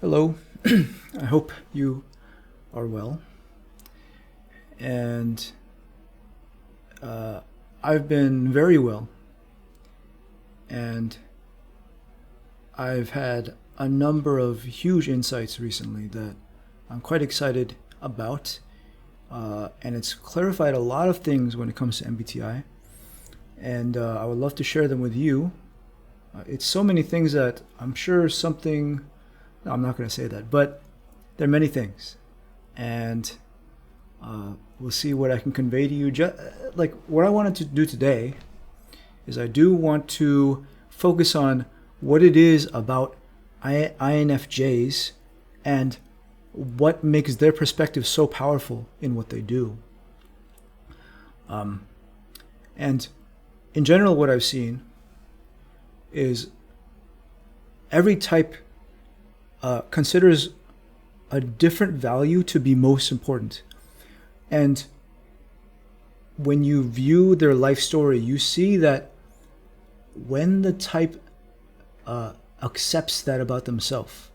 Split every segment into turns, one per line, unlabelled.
Hello. I hope you are well. And I've been very well. And I've had a number of huge insights recently that I'm quite excited about. And it's clarified a lot of things when it comes to MBTI. And I would love to share them with you. It's so many things that I'm sure something... No, I'm not going to say that, but there are many things. And we'll see what I can convey to you. Like what I wanted to do today is I do want to focus on what it is about INFJs and what makes their perspective so powerful in what they do. And in general, what I've seen is every type considers a different value to be most important. And when you view their life story, you see that when the type accepts that about themselves,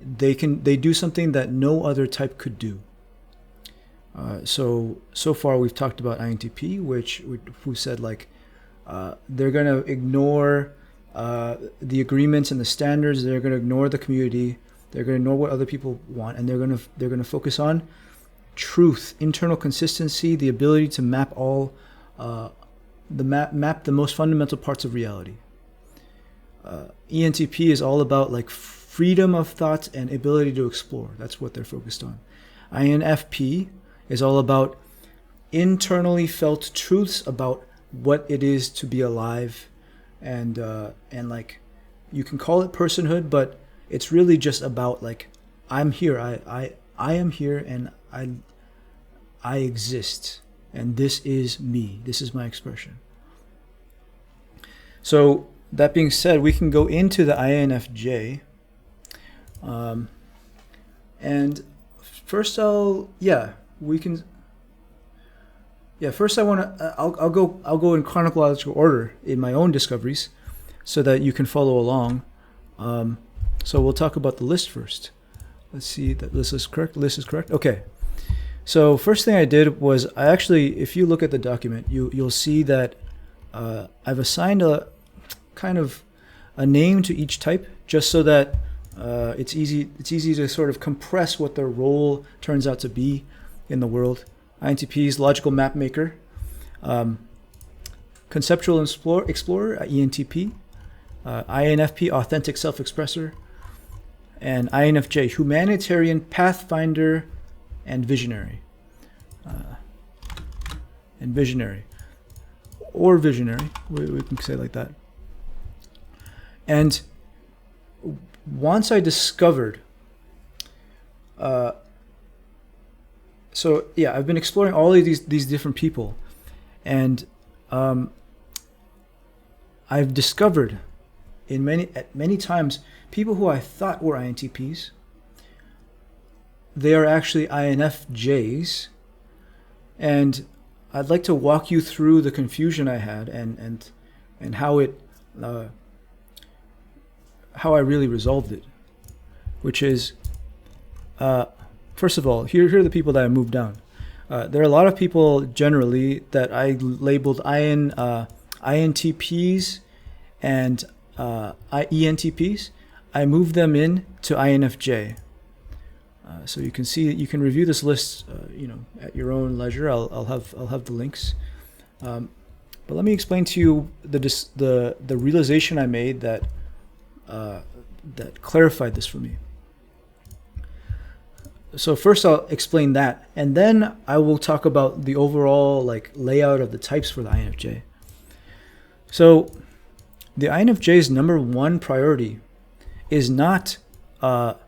they do something that no other type could do. So far we've talked about INTP, who said like they're gonna ignore the agreements and the standards. They're going to ignore the community. They're going to ignore what other people want, and they're going to focus on truth, internal consistency, the ability to map map the most fundamental parts of reality. ENTP is all about like freedom of thought and ability to explore. That's what they're focused on. INFP is all about internally felt truths about what it is to be alive. And like you can call it personhood, but it's really just about like I'm here. I am here, and I exist, and this is me. This is my expression. So that being said, we can go into the INFJ. And first first I want to I'll go in chronological order in my own discoveries so that you can follow along. So we'll talk about the list first. Let's see that list is correct. Okay. So first thing I did was if you look at the document, you'll see that I've assigned a kind of a name to each type just so that it's easy to sort of compress what their role turns out to be in the world. INTP's logical map maker, conceptual explorer, ENTP, INFP, authentic self-expressor, and INFJ, humanitarian, pathfinder, and visionary. Or visionary, we can say it like that. And once I discovered I've been exploring all of these different people, and I've discovered at many times people who I thought were INTPs, they are actually INFJs, and I'd like to walk you through the confusion I had and how how I really resolved it, which is. First of all, here are the people that I moved down. There are a lot of people generally that I labeled INTPs and ENTPs. I moved them in to INFJ. So you can review this list, at your own leisure. I'll have the links. But let me explain to you the realization I made that clarified this for me. So first I'll explain that, and then I will talk about the overall like layout of the types for the INFJ. So the INFJ's number one priority is not so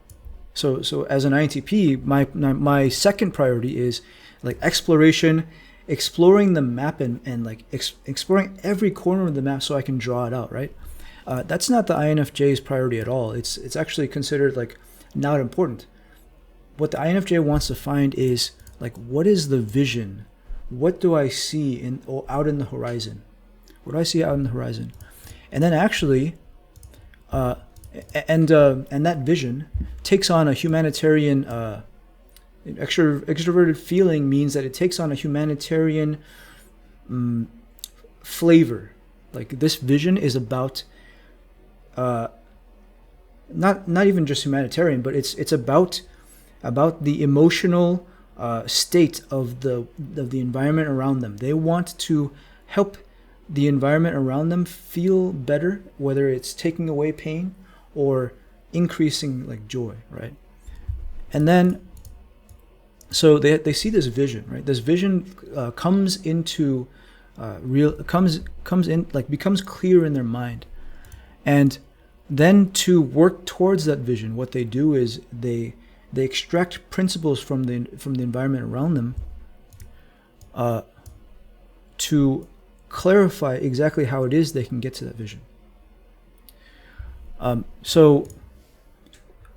as an INTP, my second priority is like exploration, exploring the map and like exploring every corner of the map so I can draw it out, right? That's not the INFJ's priority at all. It's actually considered like not important. What the INFJ wants to find is like, what is the vision? What do I see out in the horizon? What do I see out in the horizon? And then actually, And that vision takes on a humanitarian extroverted feeling means that it takes on a humanitarian flavor. Like this vision is about not even just humanitarian, but it's about the emotional state of the environment around them. They want to help the environment around them feel better, whether it's taking away pain or increasing like joy, right? And then so they see this vision, right? This vision comes into comes in, like becomes clear in their mind. And then to work towards that vision, what they do is they extract principles from the environment around them to clarify exactly how it is they can get to that vision. So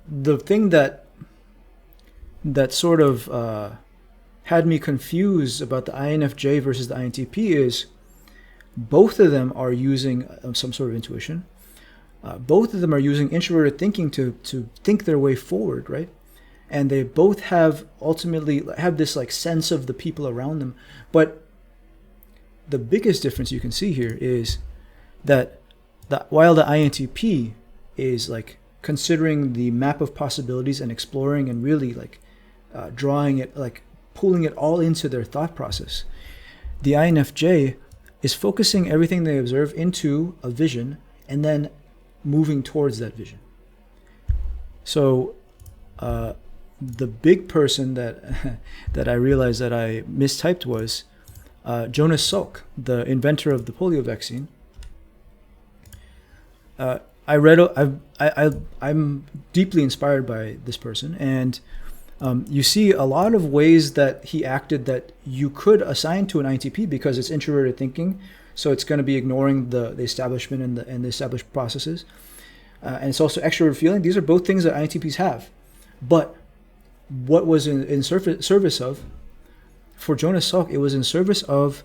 the thing that sort of had me confused about the INFJ versus the INTP is both of them are using some sort of intuition. Both of them are using introverted thinking to think their way forward, right? And they both ultimately have this like sense of the people around them. But the biggest difference you can see here is that while the INTP is like considering the map of possibilities and exploring and really like drawing it, like pulling it all into their thought process, the INFJ is focusing everything they observe into a vision and then moving towards that vision. So the big person that I realized that I mistyped was Jonas Salk, the inventor of the polio vaccine. I'm deeply inspired by this person, and you see a lot of ways that he acted that you could assign to an INTP because it's introverted thinking, so it's going to be ignoring the establishment and the established processes, and it's also extroverted feeling. These are both things that INTPs have, but what was in service of, for Jonas Salk, it was in service of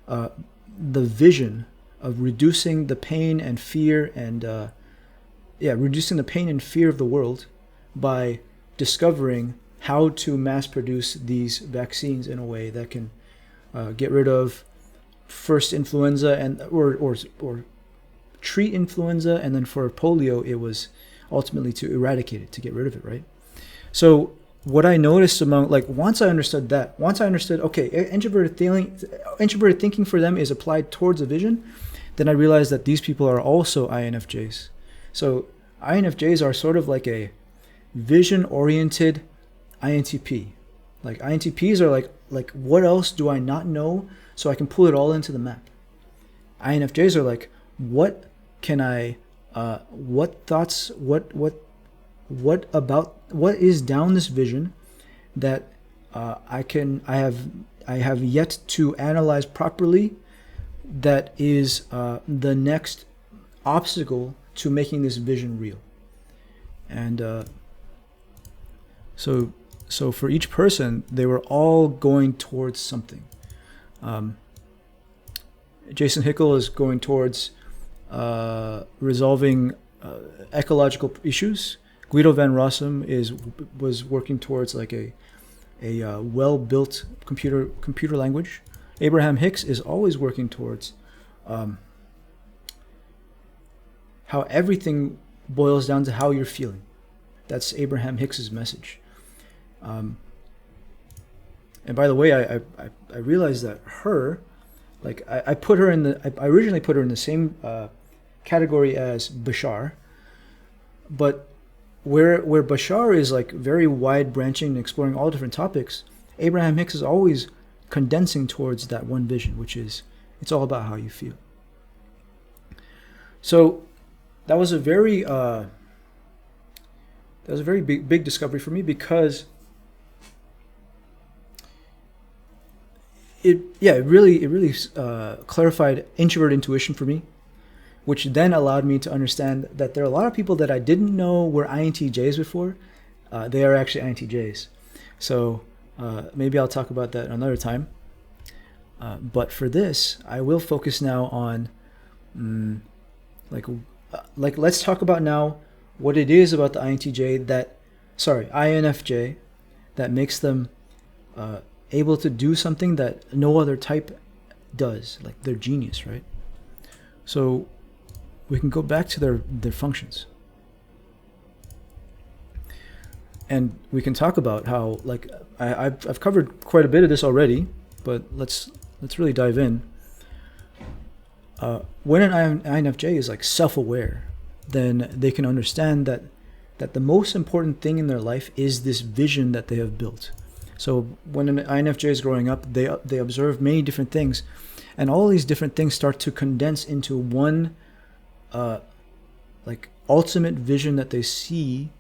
the vision of reducing the pain and fear and reducing the pain and fear of the world by discovering how to mass produce these vaccines in a way that can get rid of first influenza and or treat influenza, and then for polio it was ultimately to eradicate it, to get rid of it, right? So what I noticed once I understood, okay, introverted thinking for them is applied towards a vision, then I realized that these people are also INFJs. So INFJs are sort of like a vision-oriented INTP. Like INTPs are like what else do I not know so I can pull it all into the map. INFJs are like, what can I, what thoughts, what is down this vision that I have yet to analyze properly, that is the next obstacle to making this vision real. And so for each person, they were all going towards something. Jason Hickel is going towards resolving ecological issues. Guido van Rossum was working towards like a well-built computer language. Abraham Hicks is always working towards how everything boils down to how you're feeling. That's Abraham Hicks's message. And by the way, I realized that I put her in I originally put her in the same category as Bashar, but where Bashar is like very wide branching and exploring all different topics, Abraham Hicks is always condensing towards that one vision, which is it's all about how you feel. So that was a very big discovery for me, because it really clarified introvert intuition for me, which then allowed me to understand that there are a lot of people that I didn't know were INTJs before. They are actually INTJs. So maybe I'll talk about that another time. But for this, I will focus now on let's talk about now what it is about the INFJ that makes them able to do something that no other type does, like their genius, right? So we can go back to their functions. And we can talk about how, like, I've covered quite a bit of this already, but let's really dive in. When an INFJ is like self-aware, then they can understand that the most important thing in their life is this vision that they have built. So when an INFJ is growing up, they observe many different things, and all these different things start to condense into one like ultimate vision that they see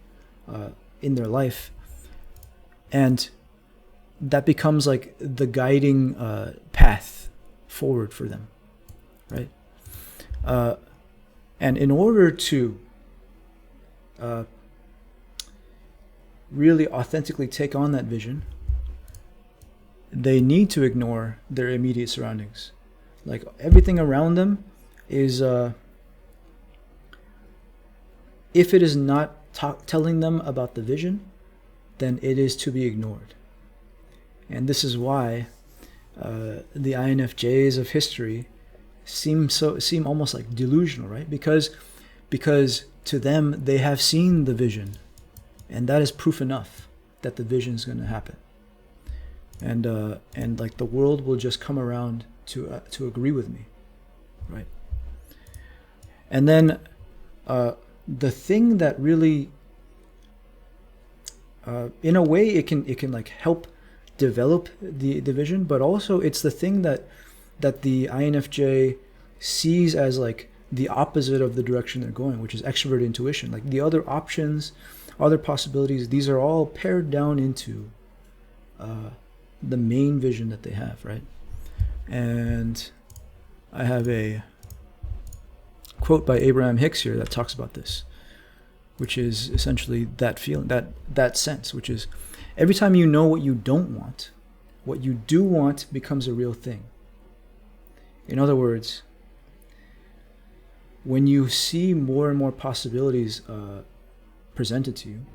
in their life, and that becomes like the guiding path forward for them, right? And in order to really authentically take on that vision, they need to ignore their immediate surroundings. Like, everything around them is, if it is not telling them about the vision, then it is to be ignored. And this is why the INFJs of history seem almost like delusional, right? Because to them, they have seen the vision, and that is proof enough that the vision is going to happen. And like the world will just come around to agree with me, right? And then the thing that really, in a way, it can like help develop the vision, but also it's the thing that the INFJ sees as like the opposite of the direction they're going, which is extrovert intuition. Like the other options, other possibilities, these are all pared down into the main vision that they have, right? And I have a quote by Abraham Hicks here that talks about this, which is essentially that feeling, that sense, which is every time you know what you don't want, what you do want becomes a real thing. In other words, when you see more and more possibilities presented to you,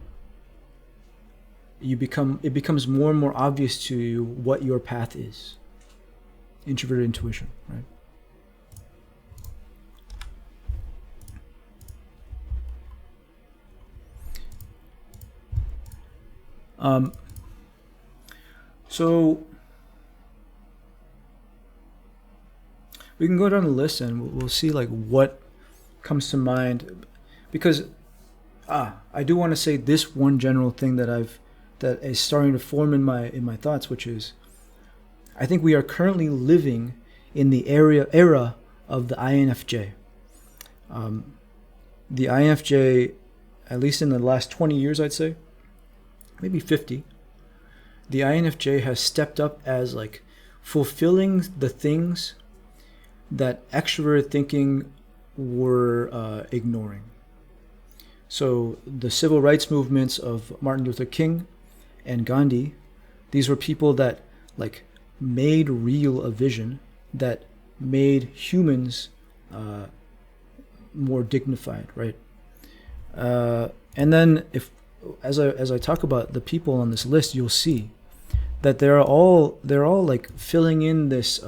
it becomes more and more obvious to you what your path is. Introverted intuition, right? So we can go down the list and we'll see like what comes to mind, because I do want to say this one general thing that is starting to form in my thoughts, which is I think we are currently living in the era of the INFJ. The INFJ, at least in the last 20 years, I'd say, maybe 50, the INFJ has stepped up as like fulfilling the things that extrovert thinking were ignoring. So the civil rights movements of Martin Luther King and Gandhi, these were people that like made real a vision that made humans more dignified, right? And then if as I talk about the people on this list, you'll see that they're all like filling in this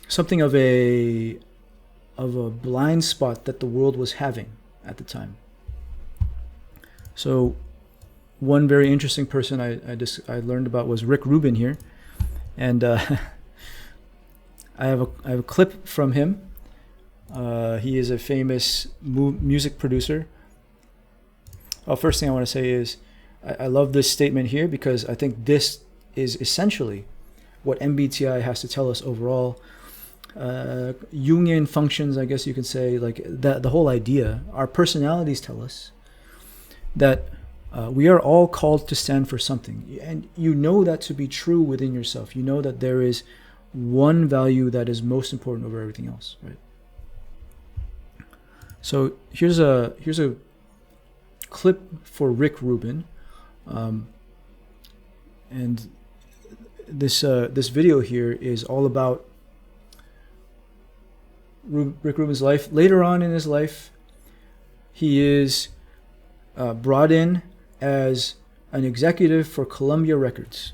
something of a blind spot that the world was having at the time. So one very interesting person I learned about was Rick Rubin here, and I have a clip from him. He is a famous music producer. First thing I want to say is I love this statement here because I think this is essentially what MBTI has to tell us overall. Jungian functions, I guess you could say, like that. The whole idea, our personalities tell us that we are all called to stand for something, and you know that to be true within yourself. You know that there is one value that is most important over everything else, right? So here's a clip for Rick Rubin, and this video here is all about Rick Rubin's life. Later on in his life, he is brought in as an executive for Columbia Records.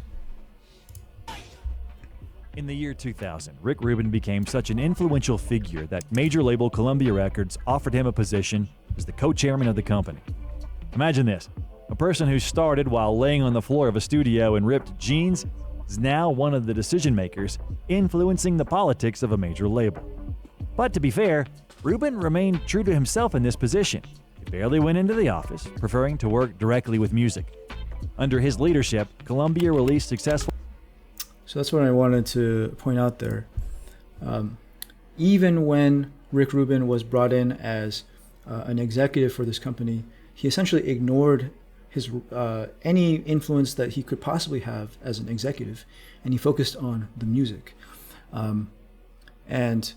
In the year 2000, Rick Rubin became such an influential figure that major label Columbia Records offered him a position as the co-chairman of the company. Imagine this. A person who started while laying on the floor of a studio in ripped jeans is now one of the decision makers influencing the politics of a major label. But to be fair, Rubin remained true to himself in this position. He barely went into the office, preferring to work directly with music. Under his leadership, Columbia released successful...
So that's what I wanted to point out there. Even when Rick Rubin was brought in as an executive for this company, he essentially ignored his any influence that he could possibly have as an executive, and he focused on the music. And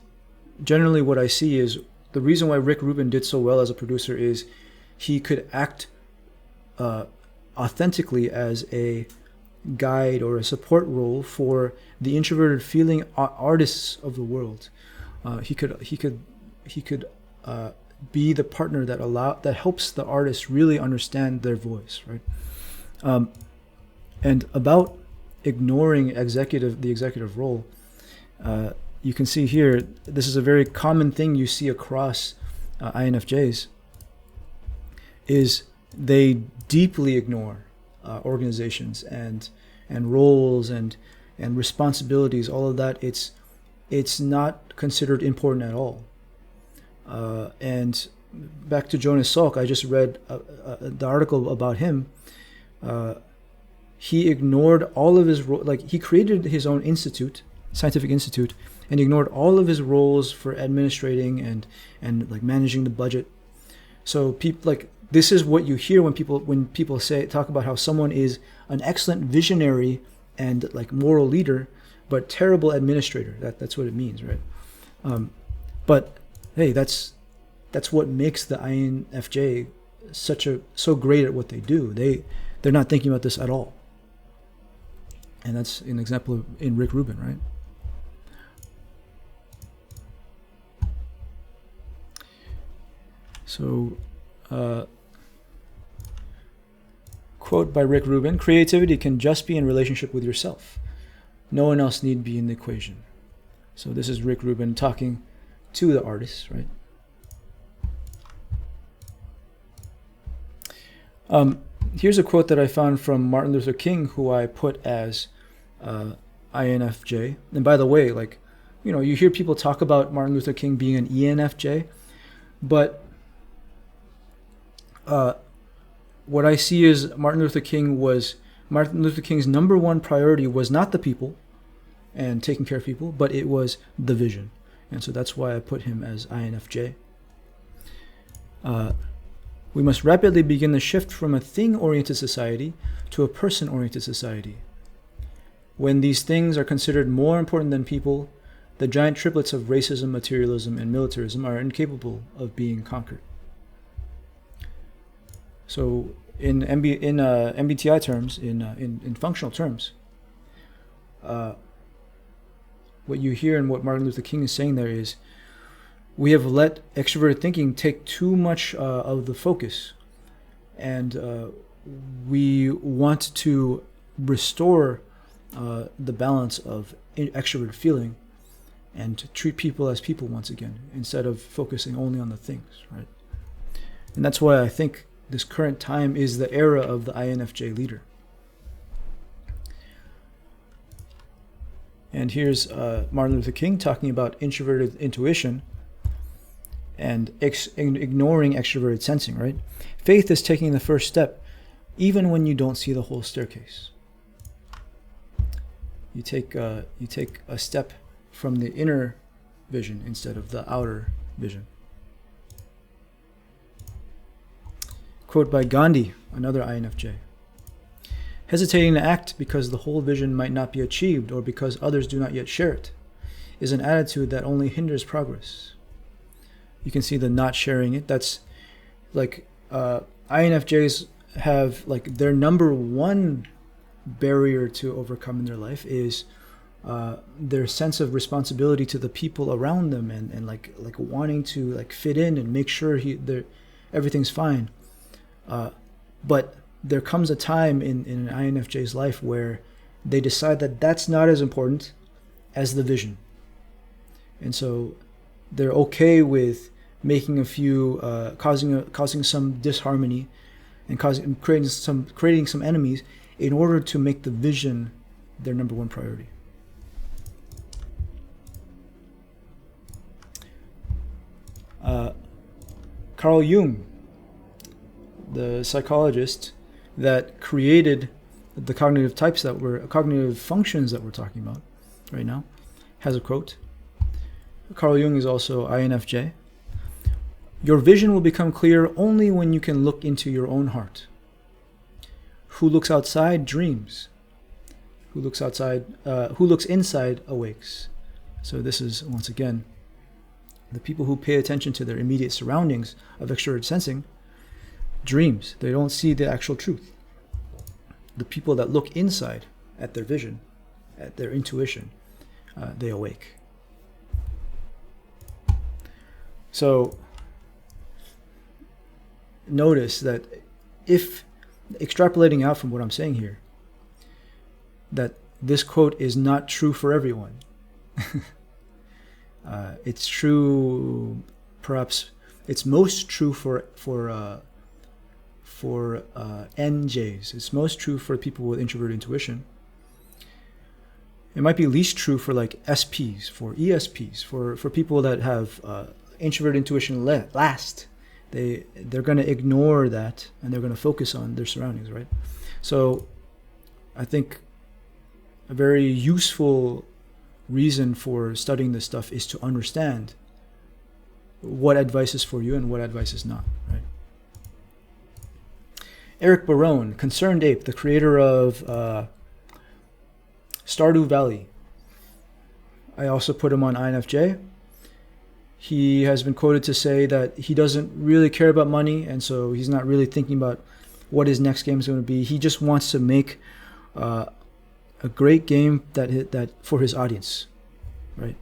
generally what I see is the reason why Rick Rubin did so well as a producer is he could act authentically as a guide or a support role for the introverted feeling artists of the world. He could be the partner that helps the artist really understand their voice, right? And about ignoring the executive role, you can see here, this is a very common thing you see across INFJs, is they deeply ignore organizations and roles and responsibilities. All of that, it's not considered important at all. And back to Jonas Salk, I just read the article about him. He ignored all of his he created his own scientific institute, and ignored all of his roles for administrating and like managing the budget. So people this is what you hear when people talk about how someone is an excellent visionary and like moral leader, but terrible administrator. That's what it means, right? But hey, that's what makes the INFJ so great at what they do. They're not thinking about this at all, and that's an example in Rick Rubin, right? So. Quote by Rick Rubin: "Creativity can just be in relationship with yourself. No one else need be in the equation." So this is Rick Rubin talking to the artists, right? Here's a quote that I found from Martin Luther King, who I put as INFJ. And by the way, you hear people talk about Martin Luther King being an ENFJ, but what I see is Martin Luther King's number one priority was not the people and taking care of people, but it was the vision. And so that's why I put him as INFJ. We must rapidly begin the shift from a thing-oriented society to a person-oriented society. When these things are considered more important than people, the giant triplets of racism, materialism, and militarism are incapable of being conquered. So in MBTI terms, in functional terms, what you hear and what Martin Luther King is saying there is, we have let extroverted thinking take too much of the focus, and we want to restore the balance of extroverted feeling and to treat people as people once again, instead of focusing only on the things, right? And that's why I think this current time is the era of the INFJ leader. And here's Martin Luther King talking about introverted intuition and ignoring extroverted sensing, right? Faith is taking the first step, even when you don't see the whole staircase. You take a step from the inner vision instead of the outer vision. Quote by Gandhi, another INFJ: "Hesitating to act because the whole vision might not be achieved or because others do not yet share it is an attitude that only hinders progress." You can see the not sharing it. That's INFJs have their number one barrier to overcome in their life is their sense of responsibility to the people around them and wanting to fit in and make sure everything's fine. But there comes a time in an INFJ's life where they decide that that's not as important as the vision. And so they're okay with making a few, causing some disharmony and creating some enemies in order to make the vision their number one priority. Carl Jung, the psychologist that created the cognitive functions that we're talking about right now, has a quote. Carl Jung is also INFJ. Your vision will become clear only when you can look into your own heart. Who looks outside dreams. Who looks inside awakes. So this is, once again, the people who pay attention to their immediate surroundings of extroverted sensing dreams. They don't see the actual truth. The people that look inside at their vision, at their intuition, they awake. So notice that if extrapolating out from what I'm saying here, that this quote is not true for everyone. It's true, perhaps it's most true for NJs. It's most true for people with introverted intuition. It might be least true for like SPs, for ESPs, for people that have introverted intuition last. They're going to ignore that and they're going to focus on their surroundings, right? So I think a very useful reason for studying this stuff is to understand what advice is for you and what advice is not, right? Eric Barone, Concerned Ape, the creator of Stardew Valley. I also put him on INFJ. He has been quoted to say that he doesn't really care about money, and so he's not really thinking about what his next game is going to be. He just wants to make a great game that for his audience, right?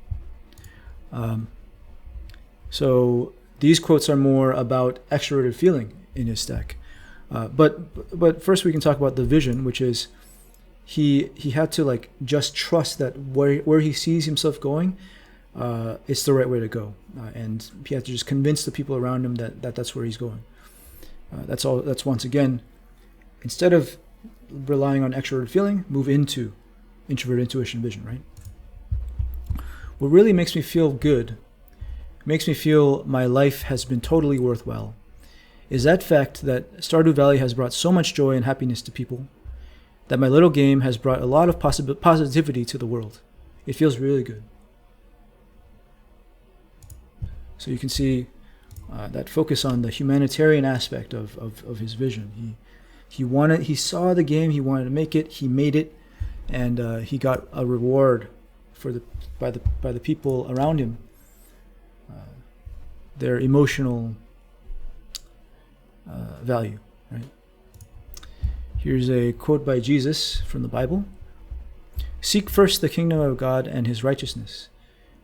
So these quotes are more about extroverted feeling in his stack. But first we can talk about the vision, which is he had to like just trust that where he sees himself going, it's the right way to go, and he had to just convince the people around him that that's where he's going. That's all. That's once again, instead of relying on extroverted feeling, move into introverted intuition vision, right? What really makes me feel good, makes me feel my life has been totally worthwhile, is that fact that Stardew Valley has brought so much joy and happiness to people, that my little game has brought a lot of positivity to the world. It feels really good. So you can see that focus on the humanitarian aspect of his vision. He saw the game, he wanted to make it, he made it, and he got a reward by the people around him. Their emotional value, right? Here's a quote by Jesus from the Bible. Seek first the kingdom of God and his righteousness,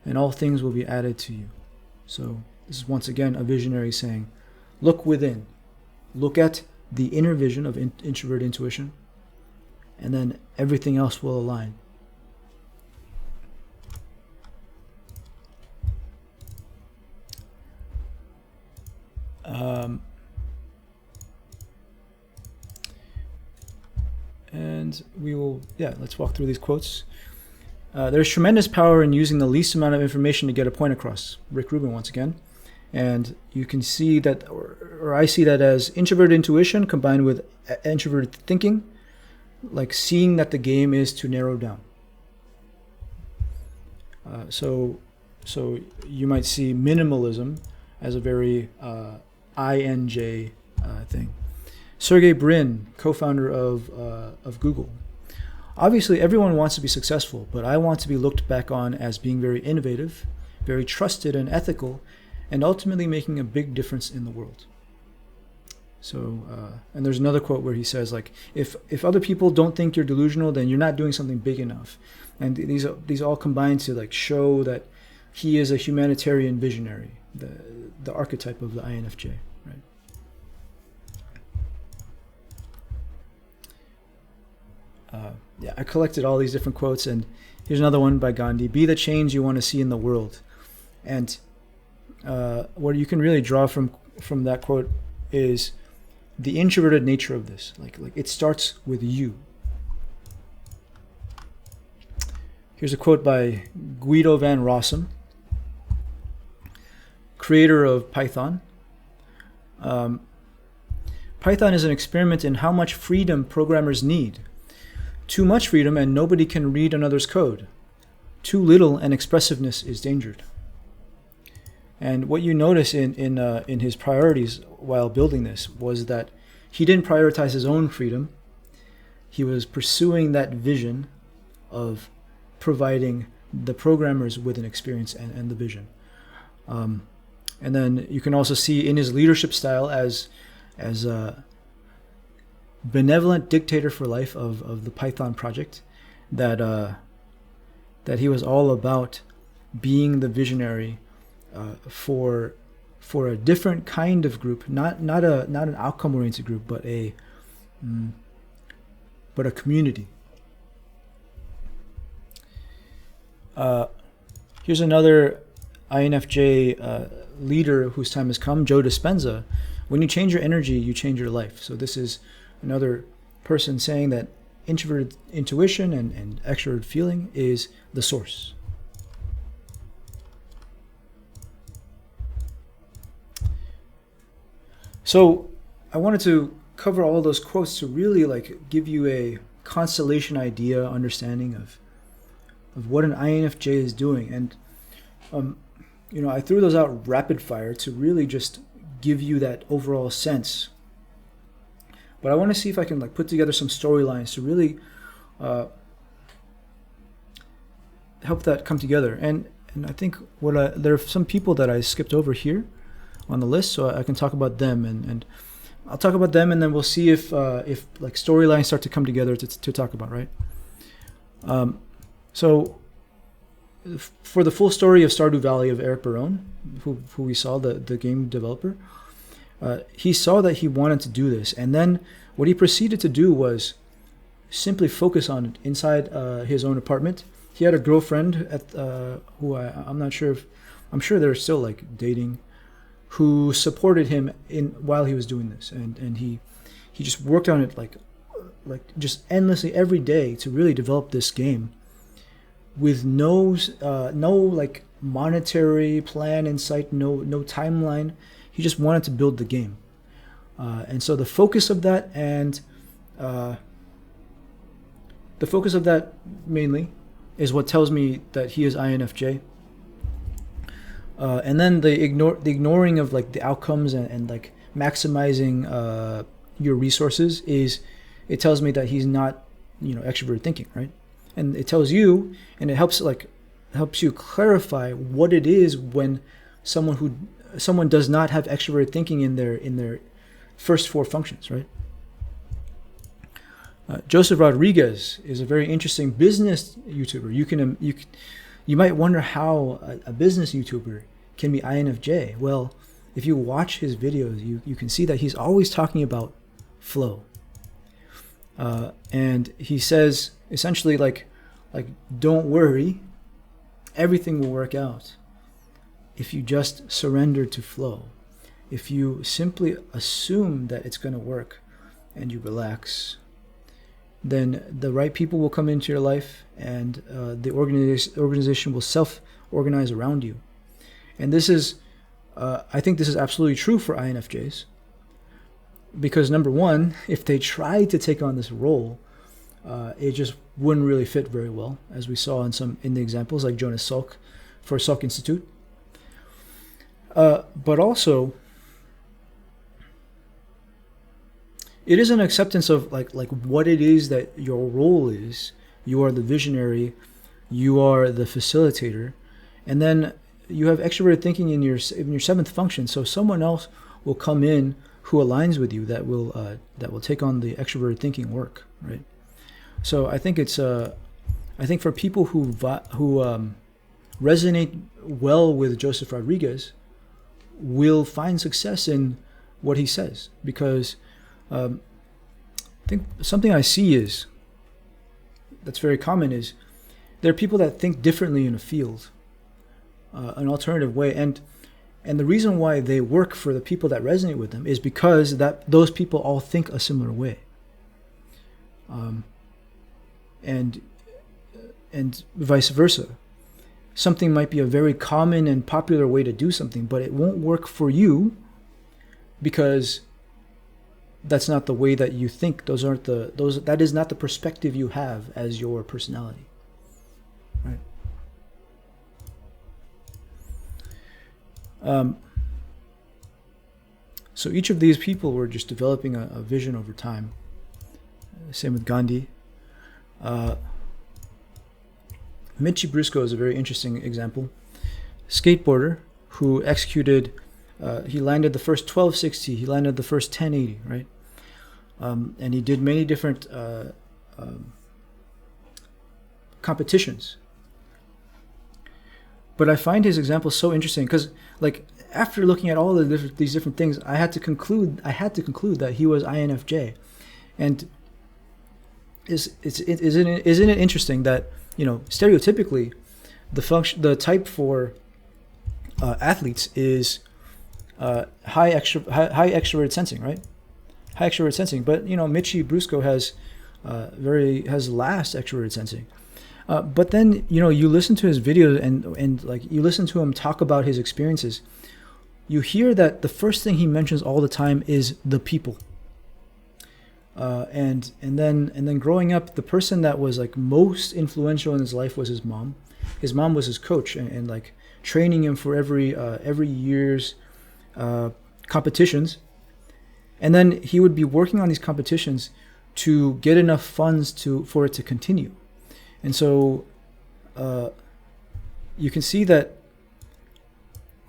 and all things will be added to you. So this is once again a visionary saying, look within, look at the inner vision of introverted intuition, and then everything else will align. And we will, let's walk through these quotes. There's tremendous power in using the least amount of information to get a point across. Rick Rubin once again. And you can see that, or I see that as introverted intuition combined with introverted thinking, like seeing that the game is to narrow down. So you might see minimalism as a very INJ thing. Sergey Brin, co-founder of Google. Obviously, everyone wants to be successful, but I want to be looked back on as being very innovative, very trusted and ethical, and ultimately making a big difference in the world. So, and there's another quote where he says, like, if other people don't think you're delusional, then you're not doing something big enough. And these all combine to like show that he is a humanitarian visionary, the archetype of the INFJ, right? yeah, I collected all these different quotes, and here's another one by Gandhi: "Be the change you want to see in the world." And what you can really draw from that quote is the introverted nature of this. Like it starts with you. Here's a quote by Guido van Rossum, creator of Python. Python is an experiment in how much freedom programmers need. Too much freedom and nobody can read another's code. Too little and expressiveness is endangered. And what you notice in his priorities while building this was that he didn't prioritize his own freedom. He was pursuing that vision of providing the programmers with an experience and the vision. And then you can also see in his leadership style as a benevolent dictator for life of the Python project, that he was all about being the visionary for a different kind of group, not an outcome oriented group, but a community. Here's another INFJ leader whose time has come, Joe Dispenza. When you change your energy, you change your life. So this is another person saying that introverted intuition and extroverted feeling is the source. So I wanted to cover all those quotes to really give you a constellation idea, understanding of what an INFJ is doing. And I threw those out rapid fire to really just give you that overall sense. But I want to see if I can put together some storylines to really help that come together. And I think there are some people that I skipped over here on the list, so I can talk about them, and I'll talk about them, and then we'll see if storylines start to come together to talk about, right? So for the full story of Stardew Valley of Eric Barone, who we saw, the game developer, he saw that he wanted to do this, and then what he proceeded to do was simply focus on it inside his own apartment. He had a girlfriend who I'm not sure if, I'm sure they're still dating, who supported him while he was doing this, and he just worked on it just endlessly every day to really develop this game with no monetary plan in sight, no timeline. He just wanted to build the game, and so the focus of that mainly is what tells me that he is INFJ. And then the ignoring of the outcomes and maximizing your resources it tells me that he's not extroverted thinking, right? And it tells you, and it helps you clarify what it is when someone does not have extroverted thinking in their first four functions, right? Joseph Rodriguez is a very interesting business YouTuber. You might wonder how a business YouTuber can be INFJ. Well, if you watch his videos, you can see that he's always talking about flow. And he says essentially don't worry, everything will work out if you just surrender to flow. If you simply assume that it's going to work and you relax, then the right people will come into your life, and the organization will self-organize around you. And this is, I think this is absolutely true for INFJs, because number one, if they tried to take on this role, it just wouldn't really fit very well, as we saw in the examples like Jonas Salk for Salk Institute. But also, it is an acceptance of what it is that your role is. You are the visionary, you are the facilitator, and then you have extroverted thinking in your seventh function. So someone else will come in who aligns with you that will take on the extroverted thinking work, right? So I think I think for people who resonate well with Joseph Rodriguez, will find success in what he says, because I think something I see is that's very common is there are people that think differently in a field, an alternative way, and the reason why they work for the people that resonate with them is because that those people all think a similar way, and vice versa. Something might be a very common and popular way to do something, but it won't work for you because that's not the way that you think. That is not the perspective you have as your personality, right? So each of these people were just developing a vision over time. Same with Gandhi. Michi Brusco is a very interesting example. Skateboarder who executed, he landed the first 1260, he landed the first 1080, right? And he did many different competitions. But I find his example so interesting because, like, after looking at all these different things, I had to conclude that he was INFJ, and isn't it interesting that, you know, stereotypically, the type for athletes is high extroverted sensing, right? High extroverted sensing, but you know, Michi Brusco has last extroverted sensing. But then, you know, you listen to his videos and like you listen to him talk about his experiences, you hear that the first thing he mentions all the time is the people. And then growing up, the person that was like most influential in his life was his mom. His mom was his coach and like training him for every year's competitions. And then he would be working on these competitions to get enough funds for it to continue. And so you can see that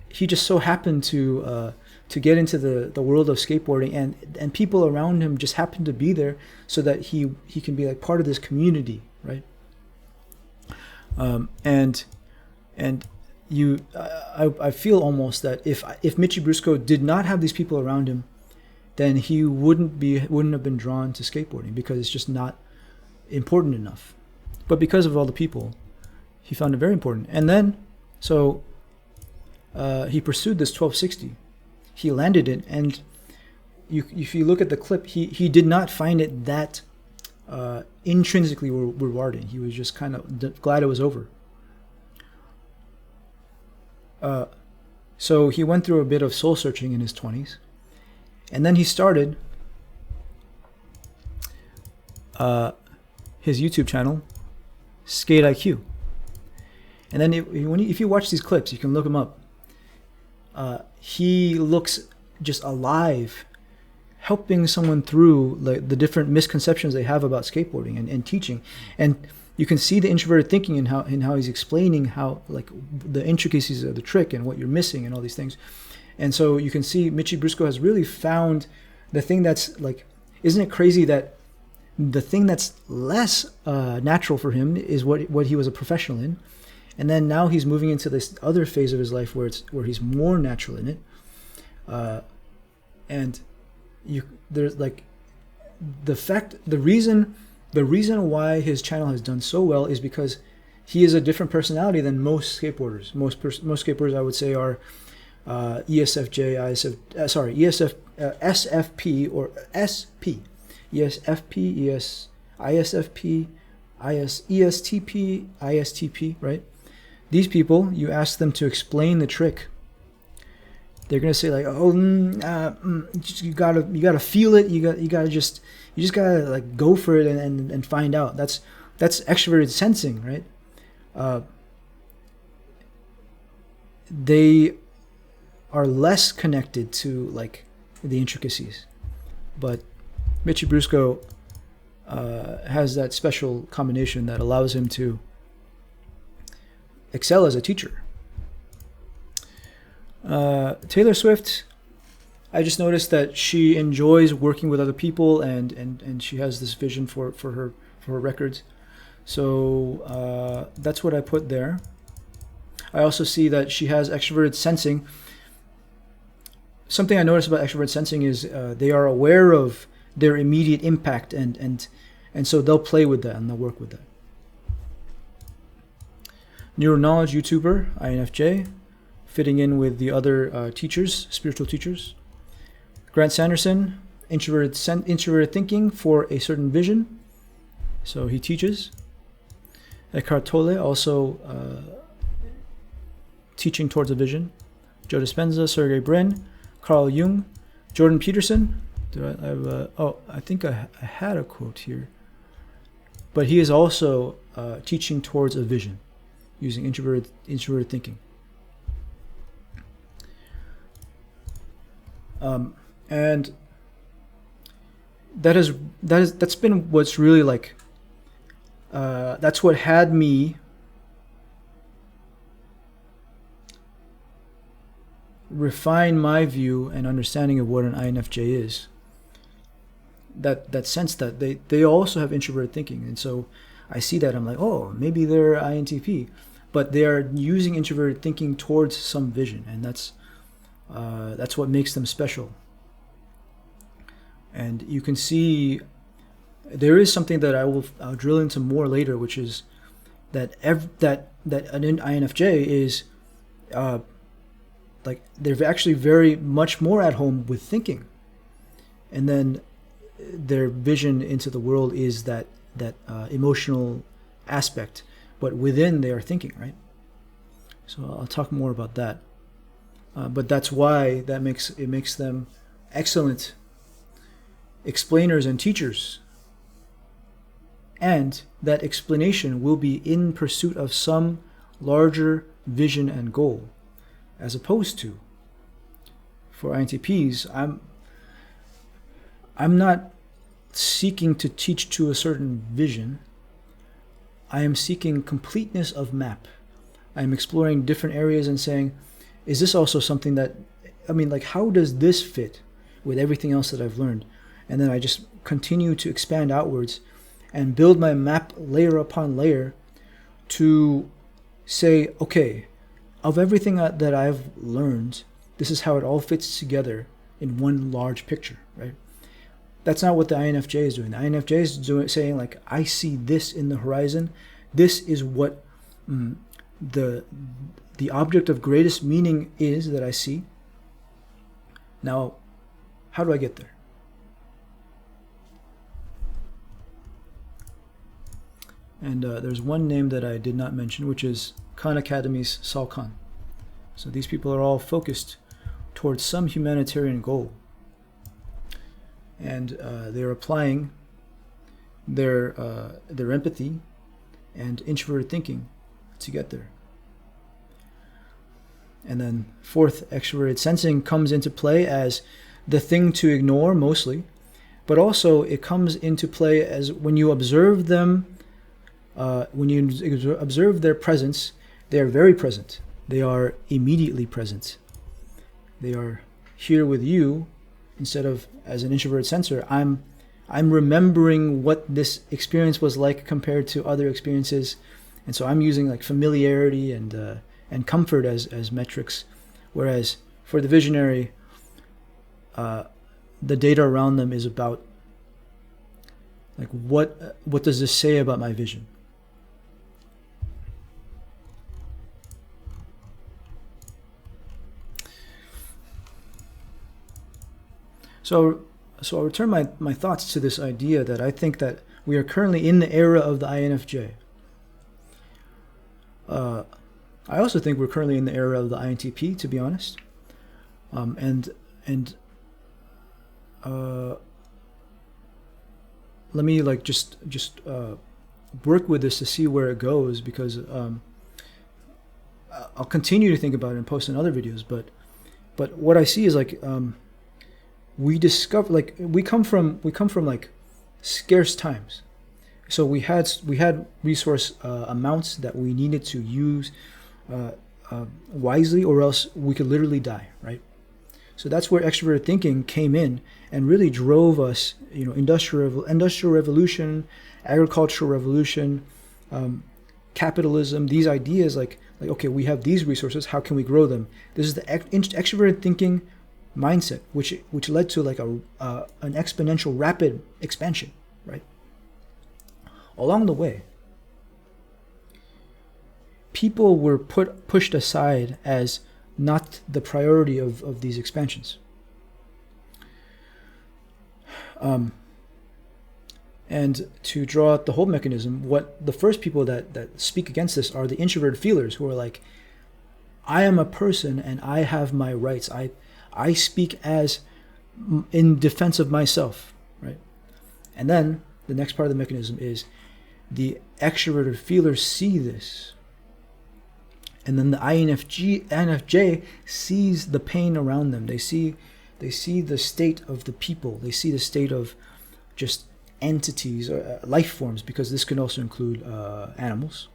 he just so happened to get into the world of skateboarding, and people around him just happened to be there so that he can be like part of this community, right? I feel almost that if Michi Brusco did not have these people around him, then he wouldn't have been drawn to skateboarding because it's just not important enough. But because of all the people, he found it very important. And then, so he pursued this 1260. He landed it, and if you look at the clip, he did not find it that intrinsically rewarding. He was just kind of glad it was over. So he went through a bit of soul searching in his 20s, and then he started his YouTube channel, Skate IQ. And then if you watch these clips, you can look him up. He looks just alive, helping someone through like the different misconceptions they have about skateboarding and teaching. And you can see the introverted thinking in how he's explaining how like the intricacies of the trick and what you're missing and all these things. And so you can see Michi Brusco has really found the thing that's like, isn't it crazy that the thing that's less natural for him is what he was a professional in, and then now he's moving into this other phase of his life where he's more natural in it, and there's like the reason why his channel has done so well is because he is a different personality than most skateboarders. Most skateboarders, I would say, are ESFJ, SFP or SP. ESFP, ISFP, ESTP, ISTP, right? These people, you ask them to explain the trick, they're gonna say like, you gotta feel it. You just gotta like go for it and find out. That's extroverted sensing, right? They are less connected to like the intricacies, but Michi Brusco has that special combination that allows him to excel as a teacher. Taylor Swift, I just noticed that she enjoys working with other people and she has this vision for her records. So that's what I put there. I also see that she has extroverted sensing. Something I noticed about extroverted sensing is they are aware of their immediate impact and so they'll play with that and they'll work with that. Neuro knowledge YouTuber, INFJ, fitting in with the other teachers, spiritual teachers. Grant Sanderson, introverted thinking for a certain vision. So he teaches. Eckhart Tolle, also teaching towards a vision. Joe Dispenza, Sergey Brin, Carl Jung, Jordan Peterson. I think I had a quote here. But he is also teaching towards a vision, using introverted thinking. And that's been what's really like. That's what had me refine my view and understanding of what an INFJ is. That sense that they also have introverted thinking, and so I see that I'm like, oh, maybe they're INTP, but they are using introverted thinking towards some vision, and that's what makes them special. And you can see there is something that I'll drill into more later, which is that that an INFJ is like they're actually very much more at home with thinking, and then their vision into the world is that emotional aspect, but within they are thinking, right? So I'll talk more about that. But that's why that makes them excellent explainers and teachers. And that explanation will be in pursuit of some larger vision and goal, as opposed to for INTPs, I'm not seeking to teach to a certain vision. I am seeking completeness of map. I am exploring different areas and saying, is this also something that, how does this fit with everything else that I've learned? And then I just continue to expand outwards and build my map layer upon layer to say, okay, of everything that I've learned, this is how it all fits together in one large picture, right? That's not what the INFJ is doing. The INFJ is saying, like, I see this in the horizon. This is what the object of greatest meaning is that I see. Now, how do I get there? And there's one name that I did not mention, which is Khan Academy's Sal Khan. So these people are all focused towards some humanitarian goal. And they're applying their empathy and introverted thinking to get there. And then fourth, extroverted sensing comes into play as the thing to ignore mostly, but also it comes into play as when you observe them, when you observe their presence, they are very present. They are immediately present. They are here with you. Instead of as an introverted sensor, I'm remembering what this experience was like compared to other experiences, and so I'm using like familiarity and comfort as metrics. Whereas for the visionary, the data around them is about like what does this say about my vision? So I'll return my thoughts to this idea that I think that we are currently in the era of the INFJ. I also think we're currently in the era of the INTP, to be honest. Let me like just work with this to see where it goes, because I'll continue to think about it and post in other videos. But what I see is like we discover, like we come from like scarce times. So we had resource amounts that we needed to use wisely, or else we could literally die, right? So that's where extroverted thinking came in and really drove us. Industrial revolution, agricultural revolution, capitalism. These ideas, like okay, we have these resources. How can we grow them? This is the extroverted thinking mindset, which led to like an exponential rapid expansion, right? Along the way, people were pushed aside as not the priority of these expansions. And to draw out the whole mechanism, what the first people that speak against this are the introverted feelers, who are like, I am a person and I have my rights. I speak as in defense of myself, right? And then the next part of the mechanism is the extroverted feelers see this. And then the INFJ sees the pain around them. They see the state of the people. They see the state of just entities, or life forms, because this can also include animals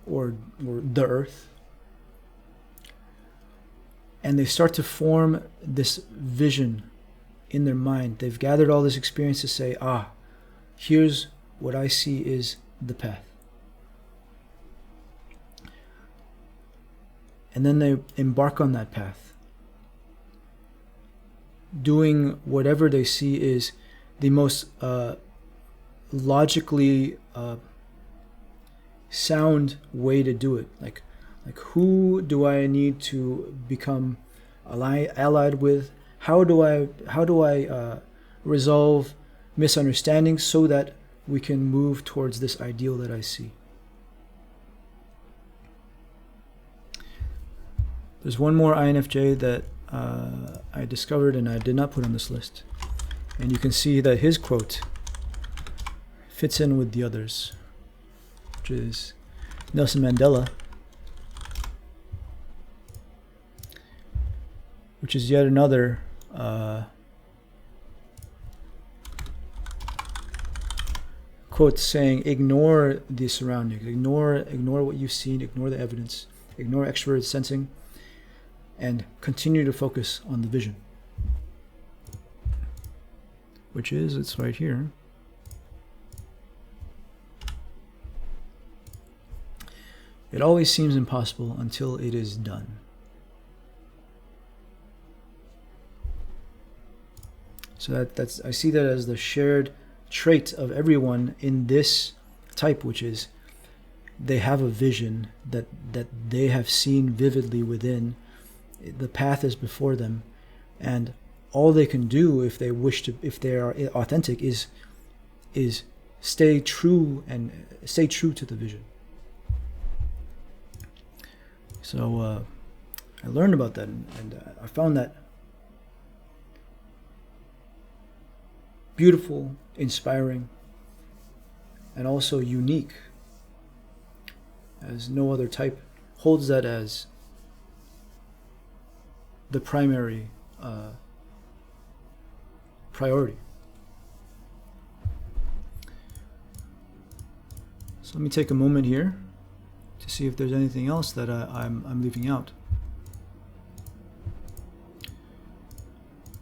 or the earth. And they start to form this vision in their mind. They've gathered all this experience to say, here's what I see is the path. And then they embark on that path, doing whatever they see is the most logically sound way to do it. Like who do I need to become allied with? How do I resolve misunderstandings so that we can move towards this ideal that I see? There's one more INFJ that I discovered and I did not put on this list. And you can see that his quote fits in with the others, which is Nelson Mandela, which is yet another quote saying, ignore the surroundings, ignore what you've seen, ignore the evidence, ignore extroverted sensing, and continue to focus on the vision. Which is, it's right here. It always seems impossible until it is done. So that's I see that as the shared trait of everyone in this type, which is they have a vision that they have seen vividly within. The path is before them, and all they can do if they wish to, if they are authentic, is stay true to the vision. So I learned about that, and I found that beautiful, inspiring, and also unique, as no other type holds that as the primary priority. So let me take a moment here to see if there's anything else that I'm leaving out.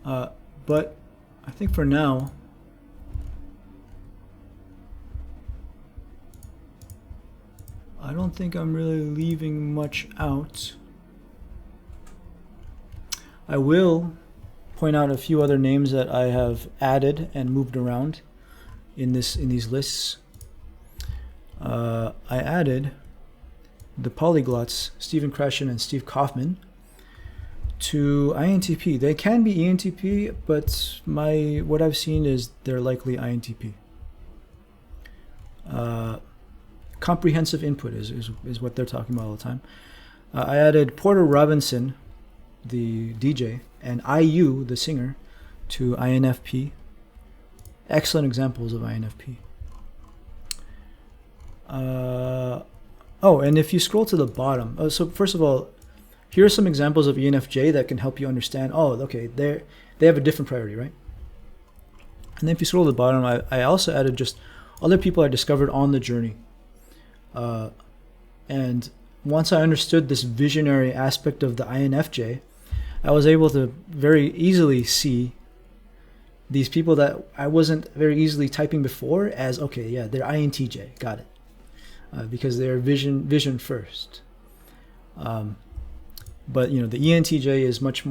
But I think for now, I don't think I'm really leaving much out. I will point out a few other names that I have added and moved around in these lists. I added the polyglots Stephen Krashen and Steve Kaufman to INTP. They can be ENTP, but what I've seen is they're likely INTP. Comprehensive input is what they're talking about all the time. I added Porter Robinson, the DJ, and IU, the singer, to INFP. Excellent examples of INFP. And if you scroll to the bottom, so first of all, here are some examples of ENFJ that can help you understand, okay, they have a different priority, right? And then if you scroll to the bottom, I also added just other people I discovered on the journey. And once I understood this visionary aspect of the INFJ, I was able to very easily see these people that I wasn't very easily typing before as, okay, yeah, they're INTJ, got it. Because they're vision first. But the ENTJ is much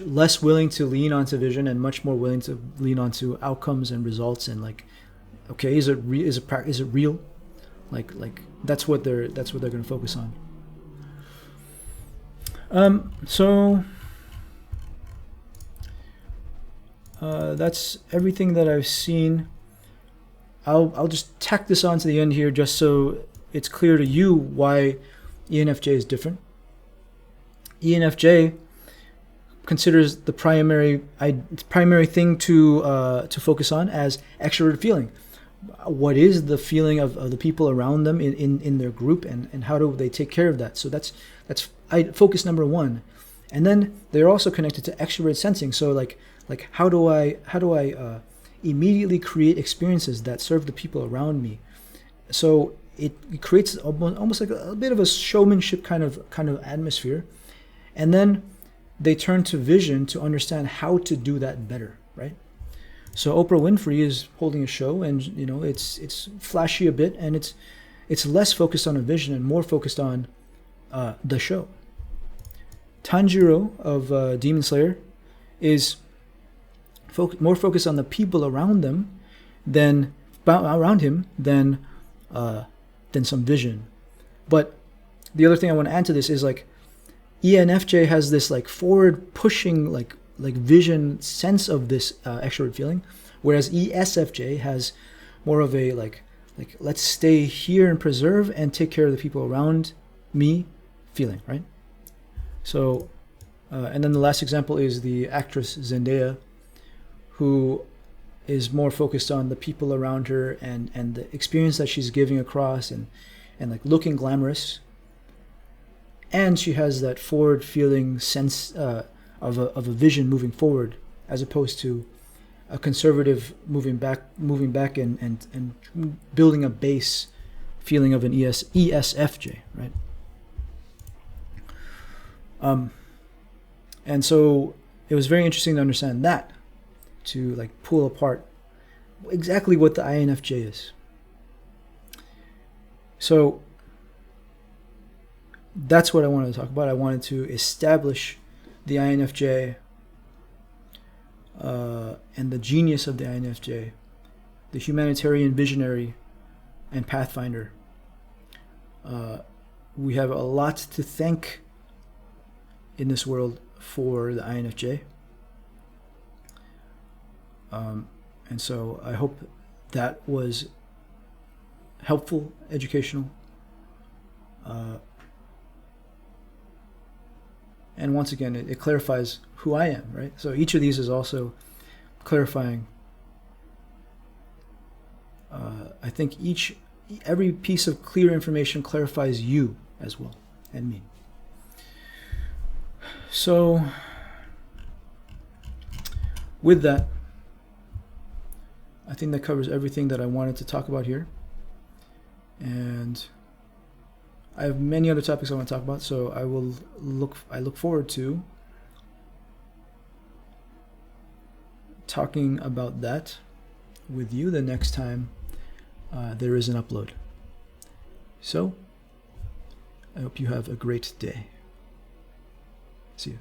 less willing to lean onto vision and much more willing to lean onto outcomes and results and like, okay, is it real? Like that's what they're going to focus on. So that's everything that I've seen. I'll just tack this on to the end here, just so it's clear to you why ENFJ is different. ENFJ considers the primary thing to focus on as extroverted feeling. What is the feeling of the people around them in their group, and how do they take care of that? So that's focus number one. And then they're also connected to extroverted sensing. So like how do I immediately create experiences that serve the people around me? So it creates almost like a bit of a showmanship kind of atmosphere. And then they turn to vision to understand how to do that better, right? So Oprah Winfrey is holding a show, and it's flashy a bit, and it's less focused on a vision and more focused on the show. Tanjiro of Demon Slayer is more focused on the people around him than some vision. But the other thing I want to add to this is like ENFJ has this like forward pushing like vision sense of this extrovert feeling, whereas ESFJ has more of a like let's stay here and preserve and take care of the people around me feeling, right? So and then the last example is the actress Zendaya, who is more focused on the people around her and the experience that she's giving across and like looking glamorous. And she has that forward feeling sense of a vision moving forward, as opposed to a conservative moving back and building a base feeling of an ESFJ, right? And so it was very interesting to understand that, to like pull apart exactly what the INFJ is. So that's what I wanted to talk about. I wanted to establish the INFJ and the genius of the INFJ, the humanitarian visionary and pathfinder. We have a lot to thank in this world for the INFJ. And so I hope that was helpful, educational. And once again, it clarifies who I am, right? So each of these is also clarifying. I think every piece of clear information clarifies you as well, and me. So with that, I think that covers everything that I wanted to talk about here. And I have many other topics I want to talk about, so I look forward to talking about that with you the next time there is an upload. So I hope you have a great day. See you.